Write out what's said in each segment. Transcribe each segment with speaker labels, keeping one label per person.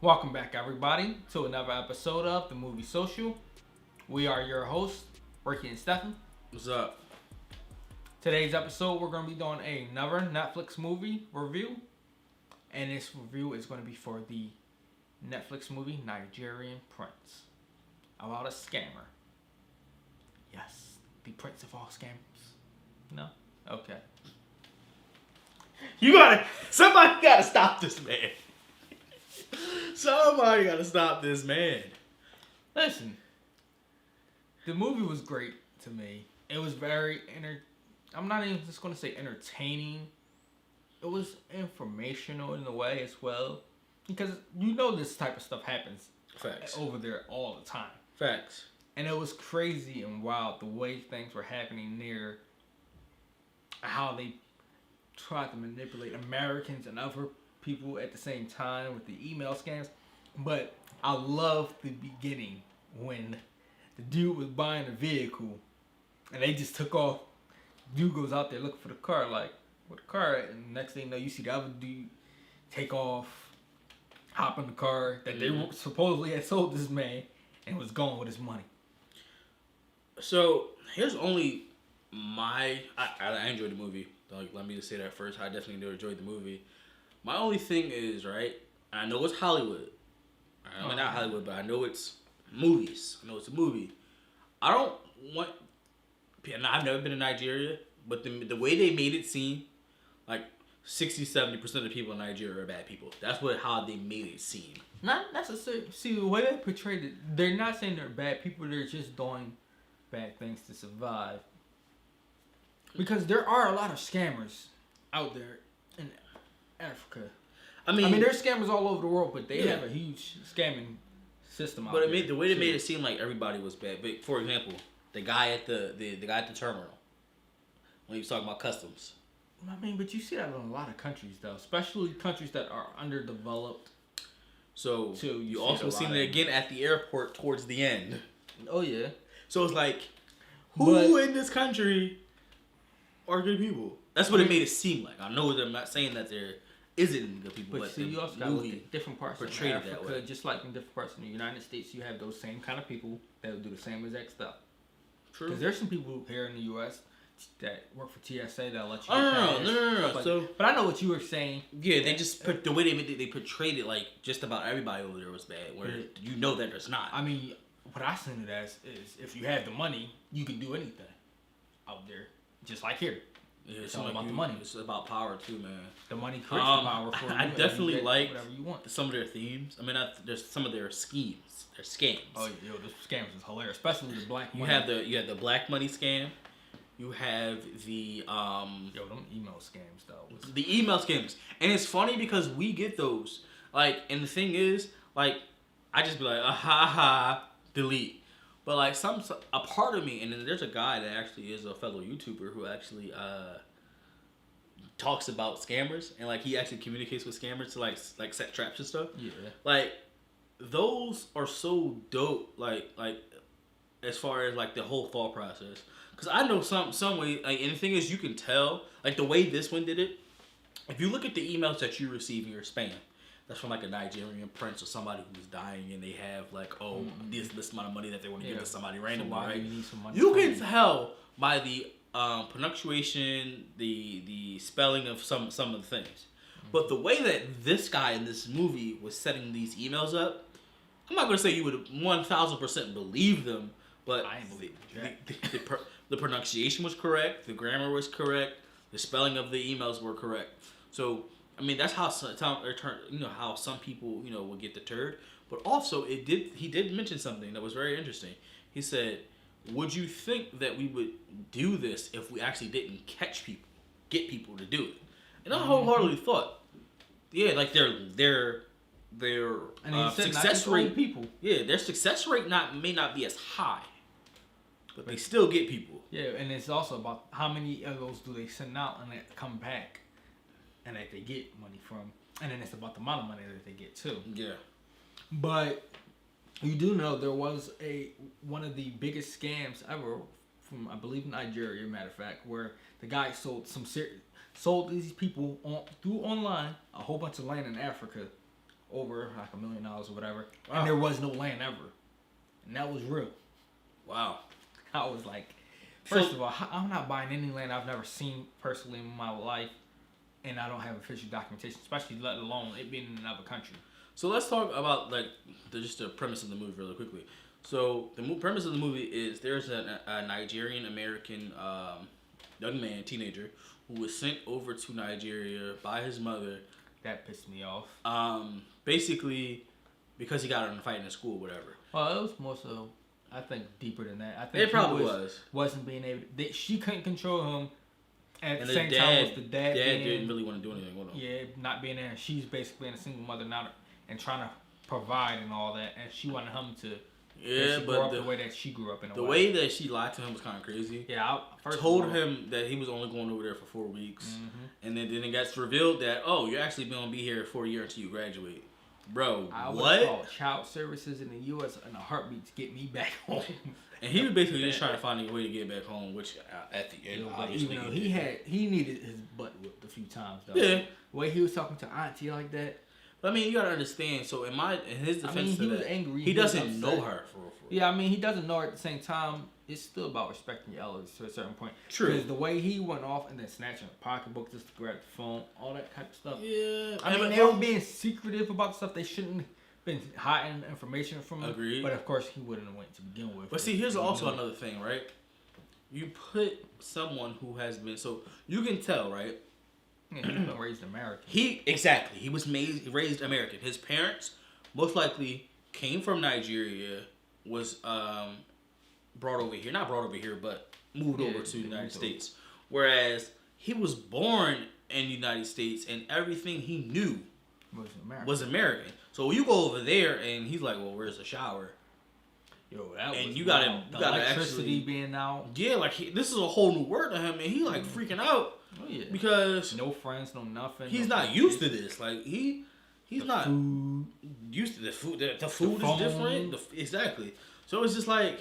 Speaker 1: Welcome back, everybody, to another episode of the Movie Social. We are your hosts, Ricky and Stephen.
Speaker 2: What's up?
Speaker 1: Today's episode, we're going to be doing another Netflix movie review. And this review is going to be for the Netflix movie Nigerian Prince. About a scammer. Yes, the prince of all scammers. No? Okay.
Speaker 2: Somebody gotta stop this man. Somebody gotta stop this man.
Speaker 1: Listen, the movie was great to me. It was very I'm not even just going to say entertaining. It was informational in a way as well. Because you know this type of stuff happens over there all the time.
Speaker 2: Facts.
Speaker 1: And it was crazy and wild the way things were happening there. How they tried to manipulate Americans and other people at the same time with the email scams. But I love the beginning when the dude was buying a vehicle and they just took off. Dude goes out there looking for the car, like, where the car at? And next thing you know, you see the other dude take off, hop in the car that they supposedly had sold this man and was going with his money.
Speaker 2: So here's only I enjoyed the movie. Like, let me just say that first. I definitely enjoyed the movie. My only thing is, right, I know it's Hollywood. I mean, not Hollywood, but I know it's movies. I know it's a movie. I don't want... I've never been to Nigeria, but the way they made it seem, like 60-70% of the people in Nigeria are bad people. That's how they made it seem.
Speaker 1: Not necessarily. See, the way they portrayed it, they're not saying they're bad people. They're just doing bad things to survive. Because there are a lot of scammers out there in Africa. I mean, there's scammers all over the world, but they have a huge scamming system out there.
Speaker 2: But the way they made it seem like everybody was bad. But for example, the guy at the guy at the terminal, when he was talking about customs.
Speaker 1: I mean, but you see that in a lot of countries, though, especially countries that are underdeveloped.
Speaker 2: So you also seen it again at the airport towards the end.
Speaker 1: Oh yeah.
Speaker 2: So it's like, who in this country are good people? That's what it made it seem like. I know that I'm not saying that there isn't good people, but
Speaker 1: see, you also got to look at different parts of Africa.
Speaker 2: That way.
Speaker 1: Just like in different parts of the United States, you have those same kind of people that will do the same exact stuff.
Speaker 2: True.
Speaker 1: Because there's some people here in the U.S. that work for TSA that'll let you.
Speaker 2: No.
Speaker 1: So, but I know what you were saying.
Speaker 2: Yeah, they just the way they portrayed it, like just about everybody over there was bad. Where you know that there's not.
Speaker 1: I mean, what I seen it as is if you have the money, you can do anything out there, just like here.
Speaker 2: Yeah,
Speaker 1: it's all about the money.
Speaker 2: It's about power too, man.
Speaker 1: The money creates the power for you.
Speaker 2: I definitely like
Speaker 1: whatever you want.
Speaker 2: Some of their themes. I mean, there's some of their schemes, their scams.
Speaker 1: Oh, yo, the scams is hilarious, especially the black money.
Speaker 2: You have the black money scam. You have the
Speaker 1: them email scams though.
Speaker 2: The email scams, and it's funny because we get those. Like, and the thing is, like, I just be like, delete. But like a part of me, and then there's a guy that actually is a fellow YouTuber who actually talks about scammers, and like he actually communicates with scammers to like set traps and stuff.
Speaker 1: Yeah.
Speaker 2: Like those are so dope. Like as far as like the whole thought process, because I know some way. Like, and the thing is, you can tell like the way this one did it. If you look at the emails that you receive in your spam, that's from like a Nigerian Prince or somebody who's dying, and they have like this amount of money that they want to give to somebody randomly, right? You can tell by the pronunciation, the spelling of some of the things. But the way that this guy in this movie was setting these emails up, I'm not gonna say you would 1,000% believe them, but
Speaker 1: I ain't believe
Speaker 2: the pronunciation was correct, the grammar was correct, the spelling of the emails were correct. So I mean, that's how how some people will get deterred. But also, he did mention something that was very interesting. He said, "Would you think that we would do this if we actually didn't get people to do it?" And I wholeheartedly thought, yeah, like their success rate,
Speaker 1: people.
Speaker 2: Yeah, their success rate may not be as high, but they still get people.
Speaker 1: Yeah, and it's also about how many of those do they send out and that come back. And that they get money from, and then it's about the amount of money that they get too.
Speaker 2: Yeah,
Speaker 1: but you do know there was one of the biggest scams ever from I believe Nigeria, matter of fact, where the guy sold these people through online a whole bunch of land in Africa over like $1 million or whatever,
Speaker 2: Wow.
Speaker 1: and there was no land ever, and that was real.
Speaker 2: Wow.
Speaker 1: I was like, first of all, I'm not buying any land I've never seen personally in my life, and I don't have official documentation, especially let alone it being in another country.
Speaker 2: So let's talk about like just the premise of the movie really quickly. So the premise of the movie is there's a Nigerian American young man, teenager, who was sent over to Nigeria by his mother.
Speaker 1: That pissed me off.
Speaker 2: Basically, because he got in a fight in school, whatever.
Speaker 1: Well, it was more so, I think, deeper than that. I think
Speaker 2: It probably
Speaker 1: wasn't being able. She couldn't control him. At
Speaker 2: And
Speaker 1: the same time, was the dad
Speaker 2: didn't really want to do anything with him.
Speaker 1: Yeah, not being there. She's basically being a single mother now and trying to provide and all that, and she wanted him to.
Speaker 2: Yeah,
Speaker 1: grow up the way that she grew up in.
Speaker 2: The way that she lied to him was kind of crazy.
Speaker 1: Yeah, I first
Speaker 2: told him that he was only going over there for 4 weeks, and then it gets revealed that you're actually gonna be here for a year until you graduate, bro.
Speaker 1: I would
Speaker 2: what?
Speaker 1: call child services in the U.S. in a heartbeat to get me back home.
Speaker 2: And he was basically just trying to find a way to get back home, which at the end, obviously,
Speaker 1: even though he needed his butt whipped a few times though.
Speaker 2: Yeah.
Speaker 1: The way he was talking to Auntie like that.
Speaker 2: But I mean, you gotta understand. So in his defense,
Speaker 1: he was angry.
Speaker 2: He doesn't know her for.
Speaker 1: Yeah, I mean, he doesn't know her at the same time. It's still about respecting your elders to a certain point.
Speaker 2: True.
Speaker 1: Because the way he went off and then snatching a pocketbook just to grab the phone, all that type of stuff.
Speaker 2: Yeah.
Speaker 1: I mean, they were being secretive about stuff they shouldn't been hiding information from him.
Speaker 2: Agreed.
Speaker 1: But of course, he wouldn't have went to begin with.
Speaker 2: But see, here's also another thing, right? You put someone who has been so you can tell, right?
Speaker 1: Yeah, he's been raised American.
Speaker 2: He was raised American. His parents most likely came from Nigeria, was brought over here, not brought over here, but moved over to the United States. Whereas he was born in the United States and everything he knew was American. So you go over there and he's like, "Well, where's the shower?"
Speaker 1: Yo, that
Speaker 2: and
Speaker 1: was
Speaker 2: you gotta
Speaker 1: electricity
Speaker 2: actually
Speaker 1: being out.
Speaker 2: Yeah, like this is a whole new word to him, and he like freaking out.
Speaker 1: Oh yeah,
Speaker 2: because
Speaker 1: no friends, no nothing.
Speaker 2: He's not used to this. Like he's not used to the food. The food is different. Exactly. So it's just like,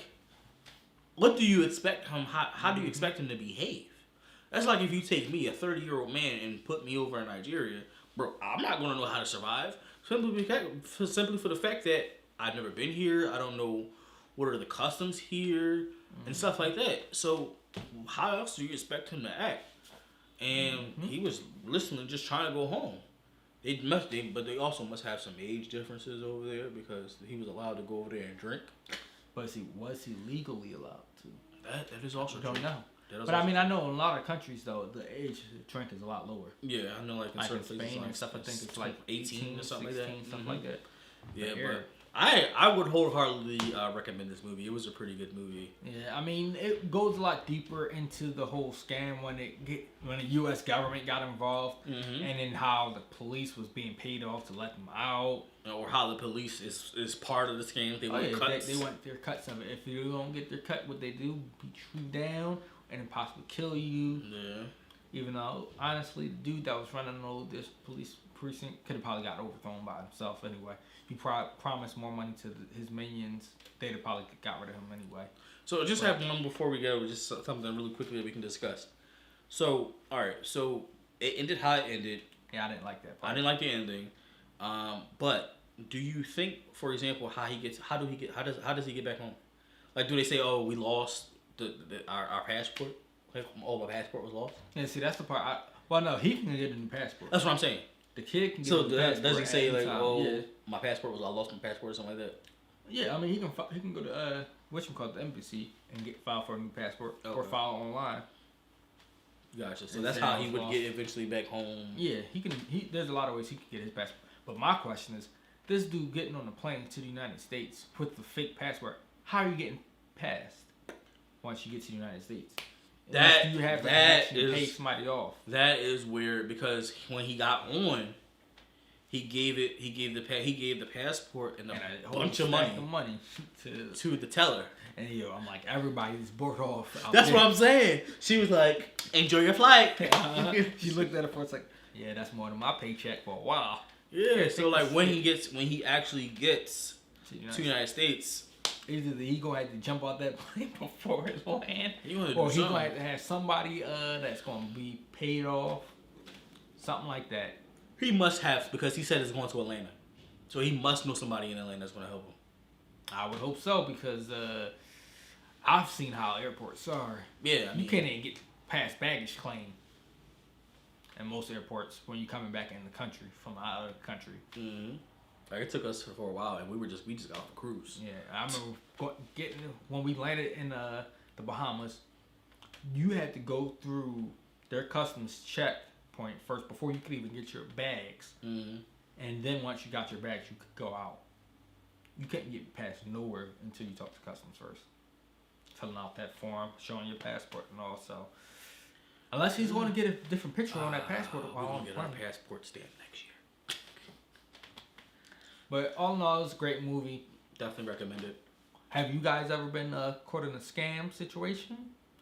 Speaker 2: what do you expect him? How do you expect him to behave? That's like if you take me, a 30-year-old man, and put me over in Nigeria, bro. I'm not gonna know how to survive simply for the fact that I've never been here. I don't know what are the customs here and stuff like that. So how else do you expect him to act? And he was listening, just trying to go home. But they also must have some age differences over there because he was allowed to go over there and drink.
Speaker 1: But was he legally allowed to?
Speaker 2: That is also
Speaker 1: true. I don't know.
Speaker 2: But
Speaker 1: I mean, I know in a lot of countries though, the age to drink is a lot lower.
Speaker 2: Yeah, I know, like in certain
Speaker 1: Spain
Speaker 2: places,
Speaker 1: and stuff. I think it's like
Speaker 2: 18 or something 16,
Speaker 1: like that. Something like that.
Speaker 2: Yeah, but I would wholeheartedly recommend this movie. It was a pretty good movie.
Speaker 1: Yeah, I mean, it goes a lot deeper into the whole scam when the U.S. government got involved, and then how the police was being paid off to let them out,
Speaker 2: or how the police is part of the scam. They want cuts.
Speaker 1: They want their cuts of it. If you don't get their cut, what they do, beat you down and possibly kill you.
Speaker 2: Yeah.
Speaker 1: Even though, honestly, the dude that was running all this police precinct could have probably got overthrown by himself anyway. He promised more money to his minions. They'd have probably got rid of him anyway.
Speaker 2: So just have one before we go, just something really quickly that we can discuss. So, alright, so it ended how it ended.
Speaker 1: Yeah, I didn't like that part.
Speaker 2: I didn't like the ending. But do you think, for example, how does he get back home? Like, do they say, "Oh, we lost our passport"? Like, oh, my passport was lost.
Speaker 1: Yeah, see, that's the part. Well, no, he can get a new passport.
Speaker 2: That's what I'm saying.
Speaker 1: The kid can get
Speaker 2: so
Speaker 1: a new passport.
Speaker 2: Does he say like, "Oh,
Speaker 1: yeah.
Speaker 2: my passport was I lost my passport" or something like that?
Speaker 1: Yeah, I mean, he can go to the embassy and file for a new passport or file online.
Speaker 2: Gotcha. So that's how he would get eventually back home.
Speaker 1: Yeah, he can. There's a lot of ways he can get his passport. But my question is, this dude getting on a plane to the United States with the fake passport, how are you getting past once you get to the United States?
Speaker 2: That
Speaker 1: you have to pay somebody off. That
Speaker 2: is weird because when he got on, he gave the passport and a bunch of money to the teller.
Speaker 1: And I'm like, everybody's bored off.
Speaker 2: That's what I'm saying. She was like, "Enjoy your flight."
Speaker 1: She looked at it for it's like, yeah, that's more than my paycheck for a while.
Speaker 2: Yeah. So like when he actually gets to the United States.
Speaker 1: Either he gonna have to jump out that plane before it land,
Speaker 2: or
Speaker 1: he gonna have to have somebody that's gonna be paid off, something like that.
Speaker 2: He must have because he said it's going to Atlanta. So he must know somebody in LA that's gonna help him.
Speaker 1: I would hope so because I've seen how airports are.
Speaker 2: Yeah,
Speaker 1: you can't even get past baggage claim. In most airports, when you're coming back in the country from out of the country.
Speaker 2: Mm-hmm. Like it took us for a while, and we just got off a cruise.
Speaker 1: Yeah, I remember getting when we landed in the Bahamas. You had to go through their customs checkpoint first before you could even get your bags.
Speaker 2: Mm-hmm.
Speaker 1: And then once you got your bags, you could go out. You couldn't get past nowhere until you talked to customs first. Filling out that form, showing your passport, and all. So, unless he's going to get a different picture on that passport
Speaker 2: We're
Speaker 1: while
Speaker 2: gonna
Speaker 1: on
Speaker 2: get
Speaker 1: the
Speaker 2: our
Speaker 1: plane.
Speaker 2: passport stamped next year.
Speaker 1: But all in all, it's a great movie.
Speaker 2: Definitely recommend it.
Speaker 1: Have you guys ever been caught in a scam situation?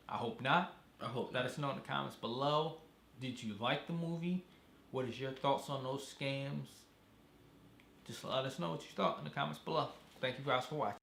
Speaker 1: I hope not.
Speaker 2: I hope
Speaker 1: Let
Speaker 2: not.
Speaker 1: us know in the comments below. Did you like the movie? What is your thoughts on those scams? Just let us know what you thought in the comments below. Thank you guys for watching.